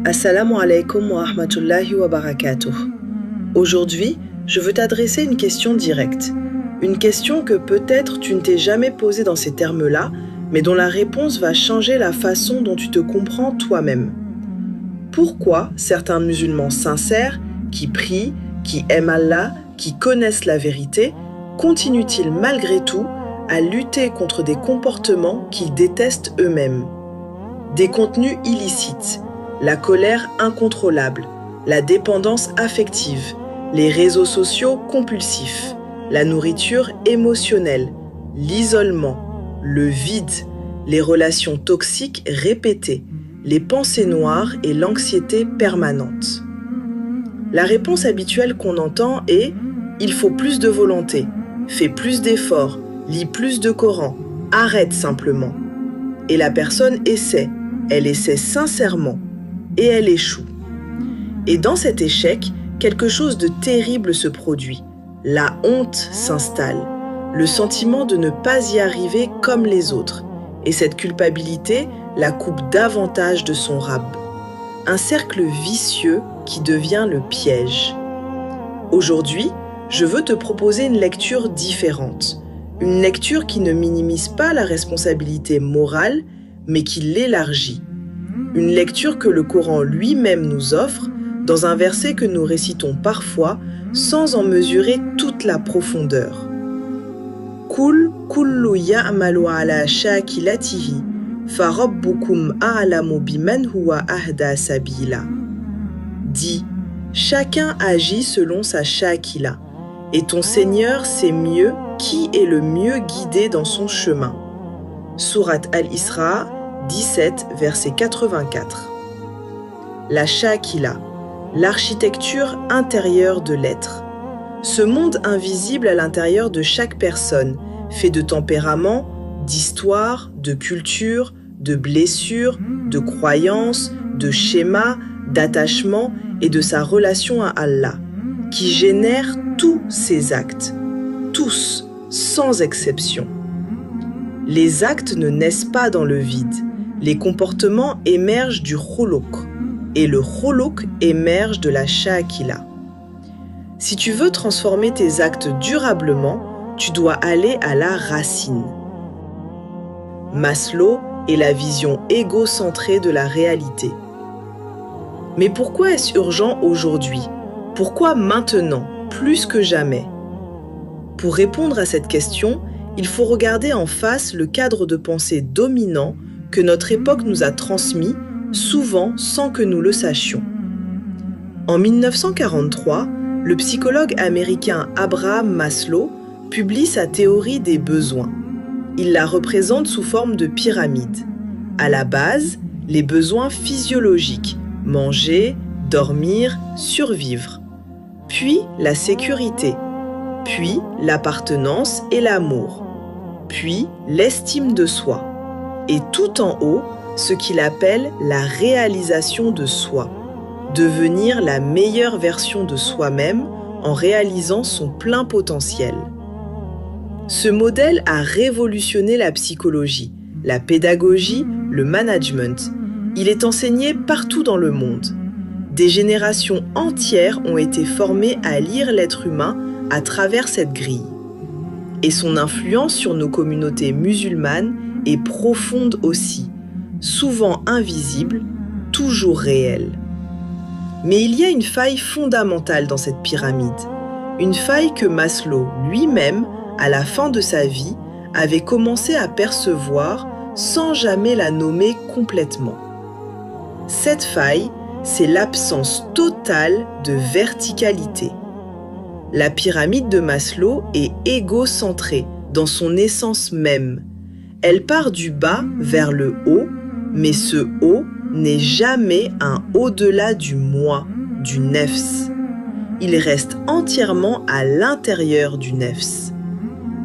Assalamu alaikum wa rahmatullahi wa barakatuh. Aujourd'hui, je veux t'adresser une question directe. Une question que peut-être tu ne t'es jamais posée dans ces termes-là, mais dont la réponse va changer la façon dont tu te comprends toi-même. Pourquoi certains musulmans sincères, qui prient, qui aiment Allah, qui connaissent la vérité, continuent-ils malgré tout à lutter contre des comportements qu'ils détestent eux-mêmes? Des contenus illicites, la colère incontrôlable, la dépendance affective, les réseaux sociaux compulsifs, la nourriture émotionnelle, l'isolement, le vide, les relations toxiques répétées, les pensées noires et l'anxiété permanente. La réponse habituelle qu'on entend est « il faut plus de volonté, fais plus d'efforts, lis plus de Coran, arrête simplement ». Et la personne essaie, elle essaie sincèrement, et elle échoue. Et dans cet échec, quelque chose de terrible se produit. La honte s'installe, le sentiment de ne pas y arriver comme les autres. Et cette culpabilité la coupe davantage de son rab. Un cercle vicieux qui devient le piège. Aujourd'hui, je veux te proposer une lecture différente. Une lecture qui ne minimise pas la responsabilité morale, mais qui l'élargit. Une lecture que le Coran lui-même nous offre dans un verset que nous récitons parfois sans en mesurer toute la profondeur. Kul kullu ya'malu ala shakilatihi fa rabbukum a'lamu biman huwa ahda sabila. Dit, chacun agit selon sa shakila, et ton Seigneur sait mieux qui est le mieux guidé dans son chemin. Sourate Al-Isra 17, verset 84. La shakila, l'architecture intérieure de l'être. Ce monde invisible à l'intérieur de chaque personne, fait de tempérament, d'histoire, de culture, de blessures, de croyances, de schémas, d'attachement et de sa relation à Allah, qui génère tous ces actes, tous, sans exception. Les actes ne naissent pas dans le vide, les comportements émergent du khuluq, et le khuluq émerge de la shakila. Si tu veux transformer tes actes durablement, tu dois aller à la racine. Maslow est la vision égocentrée de la réalité. Mais pourquoi est-ce urgent aujourd'hui? Pourquoi maintenant, plus que jamais? Pour répondre à cette question, il faut regarder en face le cadre de pensée dominant que notre époque nous a transmis, souvent sans que nous le sachions. En 1943, le psychologue américain Abraham Maslow publie sa théorie des besoins. Il la représente sous forme de pyramide. À la base, les besoins physiologiques, manger, dormir, survivre. Puis la sécurité. Puis l'appartenance et l'amour. Puis l'estime de soi. Et tout en haut, ce qu'il appelle la réalisation de soi. Devenir la meilleure version de soi-même en réalisant son plein potentiel. Ce modèle a révolutionné la psychologie, la pédagogie, le management. Il est enseigné partout dans le monde. Des générations entières ont été formées à lire l'être humain à travers cette grille. Et son influence sur nos communautés musulmanes est profonde aussi, souvent invisible, toujours réelle. Mais il y a une faille fondamentale dans cette pyramide, une faille que Maslow lui-même, à la fin de sa vie, avait commencé à percevoir sans jamais la nommer complètement. Cette faille, c'est l'absence totale de verticalité. La pyramide de Maslow est égocentrée dans son essence même. Elle part du bas vers le haut, mais ce haut n'est jamais un au-delà du moi, du nefs. Il reste entièrement à l'intérieur du nefs.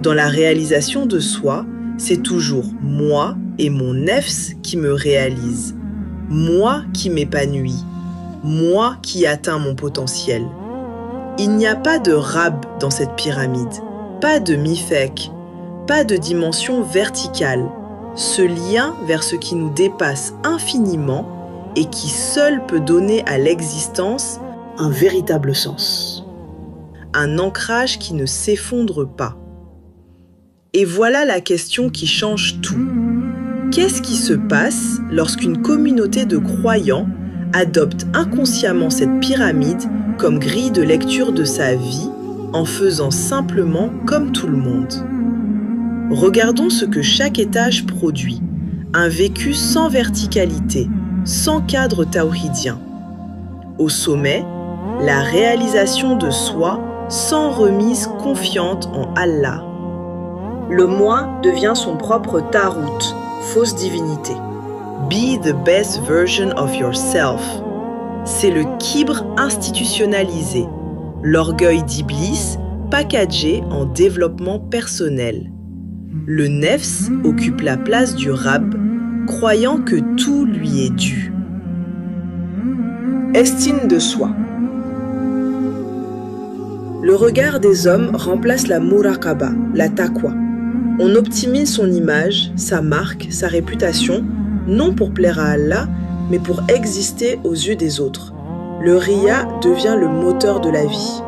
Dans la réalisation de soi, c'est toujours moi et mon nefs qui me réalisent, moi qui m'épanouis, moi qui atteins mon potentiel. Il n'y a pas de rab dans cette pyramide, pas de mifek, pas de dimension verticale. Ce lien vers ce qui nous dépasse infiniment et qui seul peut donner à l'existence un véritable sens. Un ancrage qui ne s'effondre pas. Et voilà la question qui change tout. Qu'est-ce qui se passe lorsqu'une communauté de croyants adopte inconsciemment cette pyramide comme grille de lecture de sa vie en faisant simplement comme tout le monde? Regardons ce que chaque étage produit. Un vécu sans verticalité, sans cadre tawhidien. Au sommet, la réalisation de soi sans remise confiante en Allah. Le moi devient son propre tarout, fausse divinité. Be the best version of yourself. C'est le kibre institutionnalisé, l'orgueil d'Iblis packagé en développement personnel. Le nefs occupe la place du rab, croyant que tout lui est dû. Estime de soi. Le regard des hommes remplace la muraqaba, la taqwa. On optimise son image, sa marque, sa réputation, non pour plaire à Allah, mais pour exister aux yeux des autres. Le riya devient le moteur de la vie.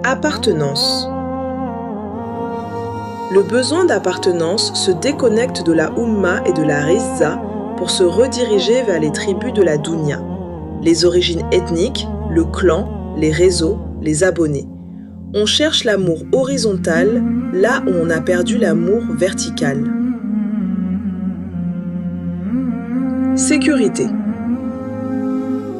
Appartenance. Le besoin d'appartenance se déconnecte de la Ummah et de la Rizza pour se rediriger vers les tribus de la Dunya, les origines ethniques, le clan, les réseaux, les abonnés. On cherche l'amour horizontal là où on a perdu l'amour vertical. Sécurité.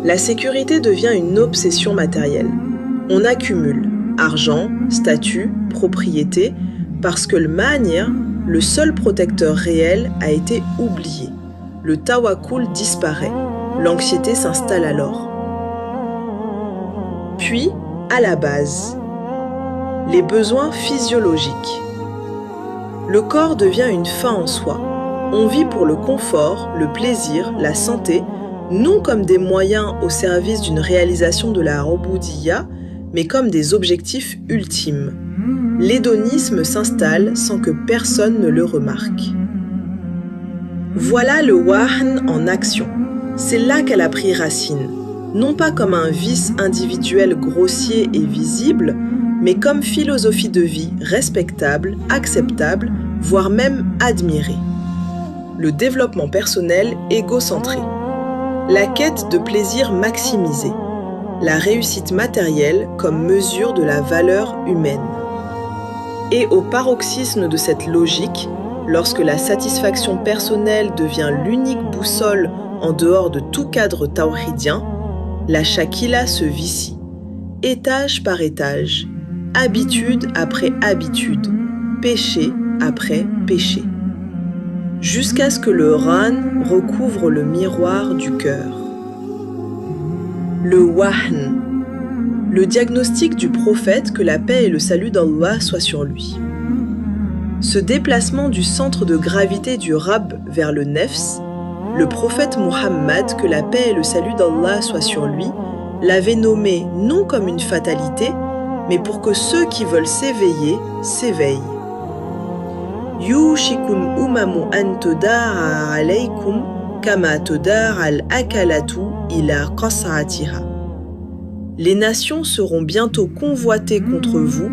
La sécurité devient une obsession matérielle. On accumule argent, statut, propriété, parce que le ma'nir, le seul protecteur réel, a été oublié. Le tawakkul disparaît. L'anxiété s'installe alors. Puis, à la base, les besoins physiologiques. Le corps devient une fin en soi. On vit pour le confort, le plaisir, la santé, non comme des moyens au service d'une réalisation de la Ubudiyya, mais comme des objectifs ultimes. L'hédonisme s'installe sans que personne ne le remarque. Voilà le wahn en action. C'est là qu'elle a pris racine. Non pas comme un vice individuel grossier et visible, mais comme philosophie de vie respectable, acceptable, voire même admirée. Le développement personnel égocentré. La quête de plaisir maximisé. La réussite matérielle comme mesure de la valeur humaine. Et au paroxysme de cette logique, lorsque la satisfaction personnelle devient l'unique boussole en dehors de tout cadre tawhidien, la shakila se vicie, étage par étage, habitude après habitude, péché après péché, jusqu'à ce que le ran recouvre le miroir du cœur. Le wahn, le diagnostic du prophète que la paix et le salut d'Allah soient sur lui. Ce déplacement du centre de gravité du Rab vers le nefs, le prophète Muhammad, que la paix et le salut d'Allah soient sur lui, l'avait nommé non comme une fatalité, mais pour que ceux qui veulent s'éveiller, s'éveillent. Yushikul umamu an tuda'a alaykum kama tuda'a al-akalatu ila qas'atiha. Les nations seront bientôt convoitées contre vous,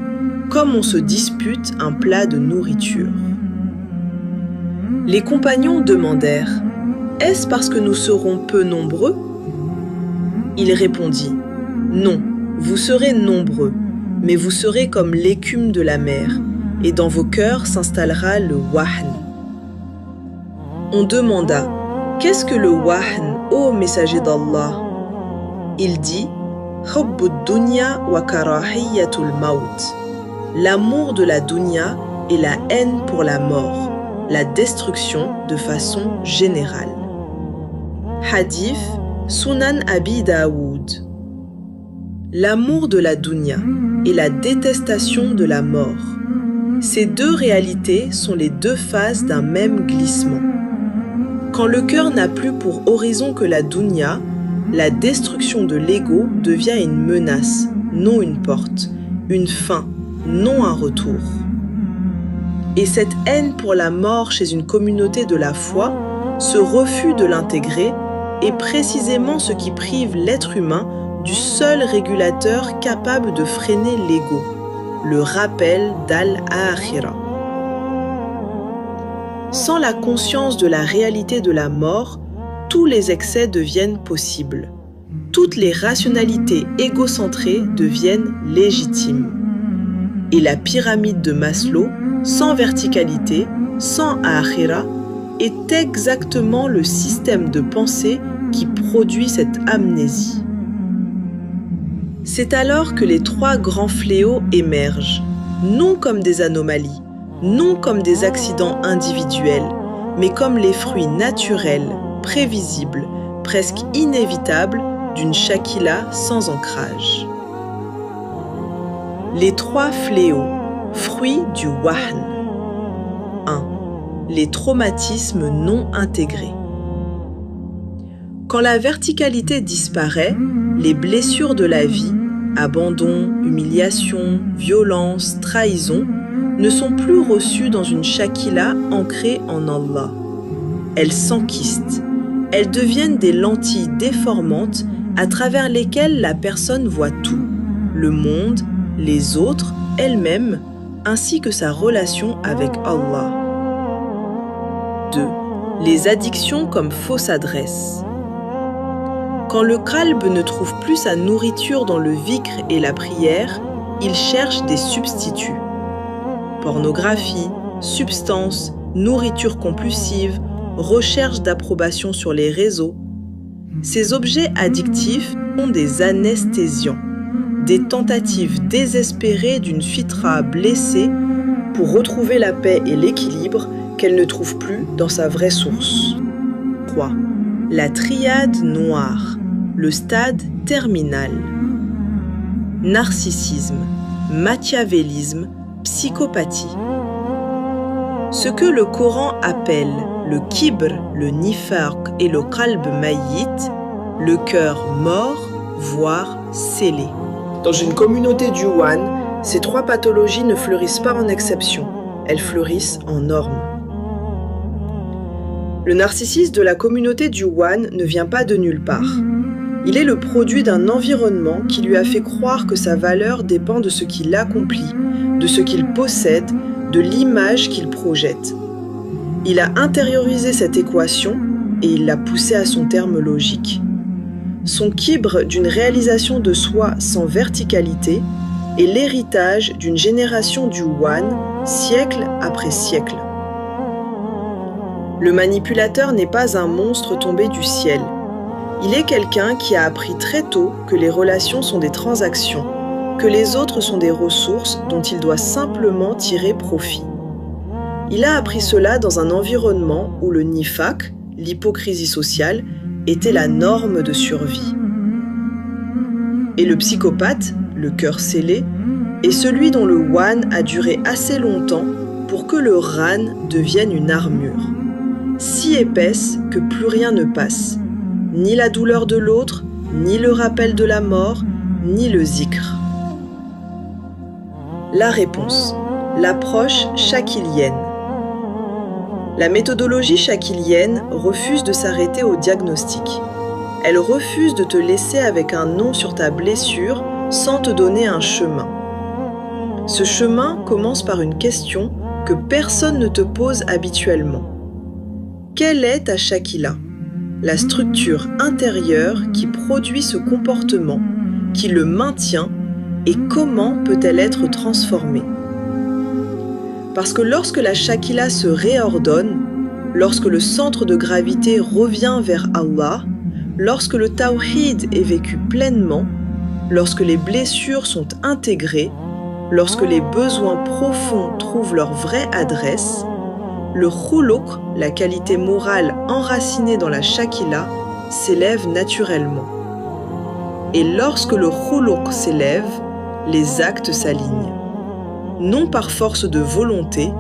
comme on se dispute un plat de nourriture. Les compagnons demandèrent : est-ce parce que nous serons peu nombreux ? Il répondit : non, vous serez nombreux, mais vous serez comme l'écume de la mer, et dans vos cœurs s'installera le wahn. On demanda : qu'est-ce que le wahn, ô messager d'Allah ? Il dit : Hubbud dunya wa karahiyatul maut. L'amour de la dunya et la haine pour la mort, la destruction de façon générale. Hadith Sunan Abi Daoud. L'amour de la dunya et la détestation de la mort. Ces deux réalités sont les deux faces d'un même glissement. Quand le cœur n'a plus pour horizon que la dunya, la destruction de l'ego devient une menace, non une porte, une fin, non un retour. Et cette haine pour la mort chez une communauté de la foi Ce refus de l'intégrer est précisément ce qui prive l'être humain du seul régulateur capable de freiner l'ego, le rappel d'Al-Akhira. Sans la conscience de la réalité de la mort, tous les excès deviennent possibles. Toutes les rationalités égocentrées deviennent légitimes. Et la pyramide de Maslow, sans verticalité, sans Akhira, est exactement le système de pensée qui produit cette amnésie. C'est alors que les trois grands fléaux émergent, non comme des anomalies, non comme des accidents individuels, mais comme les fruits naturels, prévisibles, presque inévitables d'une shakila sans ancrage. Les trois fléaux, fruits du wahn. 1. Les traumatismes non intégrés. Quand la verticalité disparaît, les blessures de la vie, abandon, humiliation, violence, trahison, ne sont plus reçues dans une shakila ancrée en Allah. Elles s'enquistent. Elles deviennent des lentilles déformantes à travers lesquelles la personne voit tout, le monde, les autres, elle-même, ainsi que sa relation avec Allah. 2. Les addictions comme fausse adresse. Quand le qalb ne trouve plus sa nourriture dans le vikr et la prière, il cherche des substituts. Pornographie, substances, nourriture compulsive, recherche d'approbation sur les réseaux. Ces objets addictifs sont des anesthésiants, des tentatives désespérées d'une fitra blessée pour retrouver la paix et l'équilibre qu'elle ne trouve plus dans sa vraie source. 3. La triade noire, le stade terminal. Narcissisme, machiavélisme, psychopathie. Ce que le Coran appelle le kibr, le nifaq et le qalb mayyit, le cœur mort, voire scellé. Dans une communauté du Wan, ces trois pathologies ne fleurissent pas en exception, elles fleurissent en norme. Le narcissisme de la communauté du Wan ne vient pas de nulle part. Il est le produit d'un environnement qui lui a fait croire que sa valeur dépend de ce qu'il accomplit, de ce qu'il possède, de l'image qu'il projette. Il a intériorisé cette équation et il l'a poussée à son terme logique. Son kibr d'une réalisation de soi sans verticalité est l'héritage d'une génération du Wan, siècle après siècle. Le manipulateur n'est pas un monstre tombé du ciel. Il est quelqu'un qui a appris très tôt que les relations sont des transactions, que les autres sont des ressources dont il doit simplement tirer profit. Il a appris cela dans un environnement où le nifaq, l'hypocrisie sociale, était la norme de survie. Et le psychopathe, le cœur scellé, est celui dont le wan a duré assez longtemps pour que le ran devienne une armure, si épaisse que plus rien ne passe, ni la douleur de l'autre, ni le rappel de la mort, ni le zikr. La réponse, l'approche shakilienne. La méthodologie shakilienne refuse de s'arrêter au diagnostic. Elle refuse de te laisser avec un nom sur ta blessure sans te donner un chemin. Ce chemin commence par une question que personne ne te pose habituellement. Quelle est ta shakila? La structure intérieure qui produit ce comportement, qui le maintient, et comment peut-elle être transformée? Parce que lorsque la shakila se réordonne, lorsque le centre de gravité revient vers Allah, lorsque le tawhid est vécu pleinement, lorsque les blessures sont intégrées, lorsque les besoins profonds trouvent leur vraie adresse, le khuluq, la qualité morale enracinée dans la shakila, s'élève naturellement. Et lorsque le khuluq s'élève, les actes s'alignent. Non par force de volonté,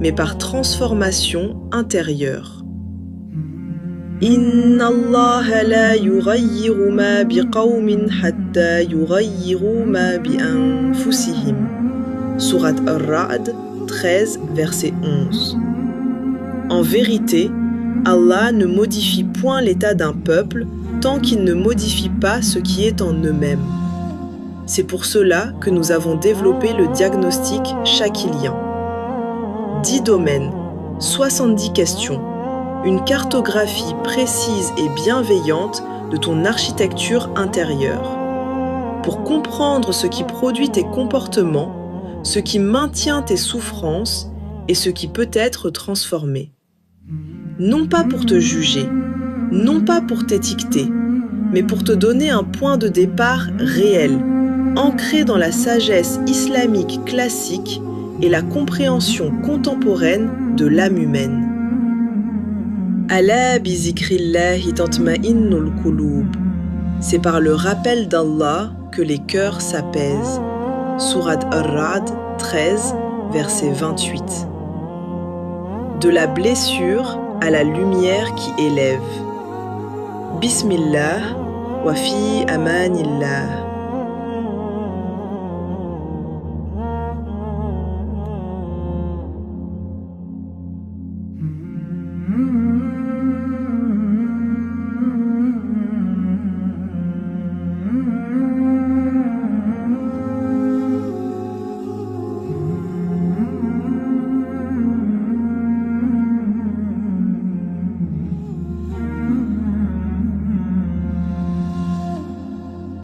mais par transformation intérieure. Inna Allah la yughayyiru ma biqawmin hatta yughayyiru ma bi anfusihim. Sourate Ar-Ra'd 13, verset 11. En vérité, Allah ne modifie point l'état d'un peuple tant qu'il ne modifie pas ce qui est en eux-mêmes. C'est pour cela que nous avons développé le diagnostic shakilien. 10 domaines, 70 questions, une cartographie précise et bienveillante de ton architecture intérieure. Pour comprendre ce qui produit tes comportements, ce qui maintient tes souffrances et ce qui peut être transformé. Non pas pour te juger, non pas pour t'étiqueter, mais pour te donner un point de départ réel, ancré dans la sagesse islamique classique et la compréhension contemporaine de l'âme humaine. Ala bi zikrillahi tatma'innul qulub. C'est par le rappel d'Allah que les cœurs s'apaisent. Sourate Ar-Ra'd 13, verset 28. De la blessure à la lumière qui élève. Bismillah wa fi amanillah.